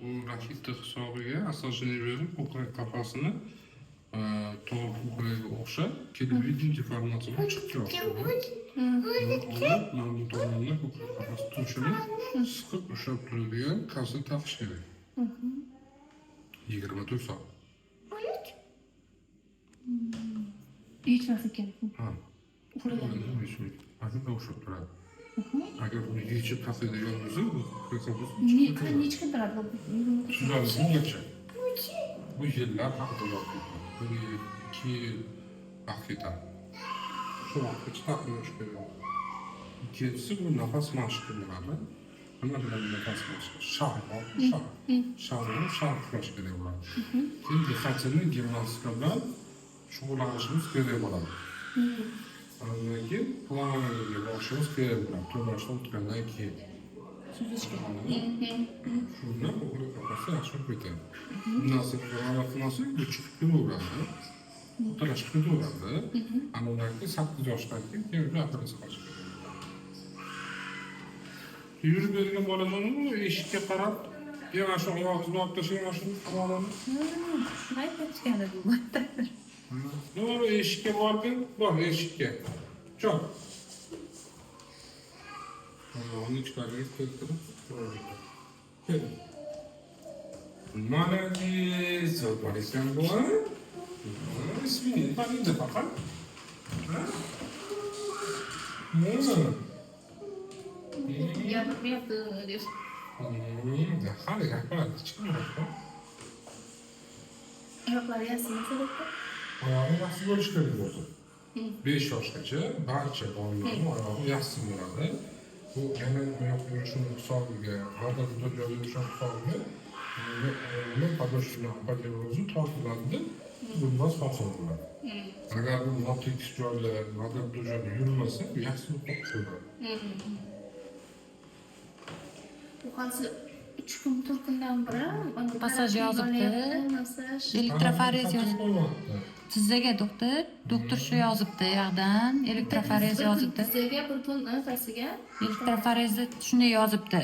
bu rakitni hisobiga asosini berib, ko'krak qafasini to'g'ri ko'kragiga o'xshab, kelib deformatsiya chiqib yotdi. Mana bu tomonda ko'krak qafasi tushini siqib ushlab turadigan kassa taqish kerak. 24 soat. Yechmasa kerak. Ha. Hozir o'xshab turadi. Agar uni yechib taqadigan bo'lsa, bu ko'krak qafasi Nechta turadi bu? Tuzalib bungacha. Bu yillar haqida yozilgan. 1-2 yil vaqt ketadi. Shu vaqtgacha taqilish kerak. Ikkinchisi bu nafas mashqi bo'ladi. Nima bilan nafas mashqi? Shar qilish kerak bo'ladi. Keyin diqqatini gimnastika bilan shug'ullanishimiz kerak bo'ladi. Undan keyin planaga borishimiz kerak bo'ladi. To'lashdan o'tgandan keyin. Suzishga. Shunda ko'krak qafasi yaxshilab ketadi. Bundan so'ng amal qilmasak, bu chiqib ketaveradi. O'tirash ketaveradi. Undan keyin 8 yoshdan keyin operatsiya qilish kerak. Yurib bergan bolalarni eshikka qarab, yana shu oyog'ingizni olib tashlang, mana shu tomonini. Shunday ketganda bu. To'g'ri eshikka borgin, bor eshikka. Cho'q. Oyog'ini ichkariga keltirib, kel. Молодец, zo'r ekan bu. Ismini taniydi faqat. Yapmayapti deb. Hali gapiradi, chiqmayapti. Oyoqlari yasinmasa doktor. Oyog'i yaxshi bo'lishi kerak bo'ldi. 5 yoshgacha barcha bolalarning oyog'i yaxshi bo'ladi. Bu yana oyoq yurishini hisobiga, g'adabda yurishini hisobiga podошвенный аппарат tortiladi, bundan hosil bo'ladi. Agar bu notekis joylar, g'adabda joylar yurmasa, yaxshi bo'ladi. Bu hozir 3 kun, 4 kundan beri Masaj yozibdi. Masaj. Elektroforez yozibdi. Tizzaga doktor shu yozibdi, yoqdan elektroforez yozibdi. Tizzaga, bir tun nafasiga. Elektroforezni shunday yozibdi.